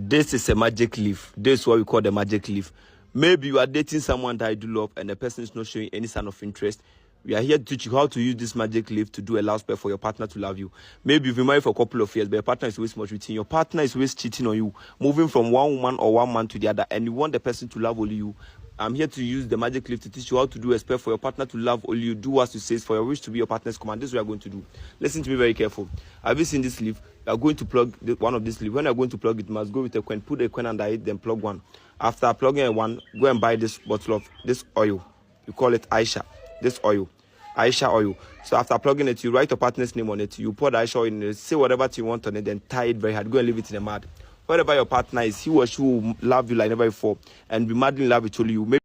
This is a magic leaf. This is what we call the magic leaf. Maybe you are dating someone that you do love and the person is not showing any sign of interest. We are here to teach you how to use this magic leaf to do a love spell for your partner to love you. Maybe you've been married for a couple of years, but your partner is always much with you. Your partner is always cheating on you, moving from one woman or one man to the other, and you want the person to love only you. I'm here to use the magic leaf to teach you how to do a spell for your partner to love only you. Do as you say, for your wish to be your partner's command. This is what we are going to do. Listen to me very careful. Have you seen this leaf? You are going to plug one of these leaves. When you are going to plug it, you must go with a coin. Put a coin under it, then plug one. After plugging one, go and buy this bottle of this oil. You call it Aisha. This oil. Aisha oil. So after plugging it, you write your partner's name on it. You pour the Aisha oil in it, say whatever you want on it, then tie it very hard. Go and leave it in the mud. Wherever your partner is, he or she will love you like never before and be madly in love with only you. Maybe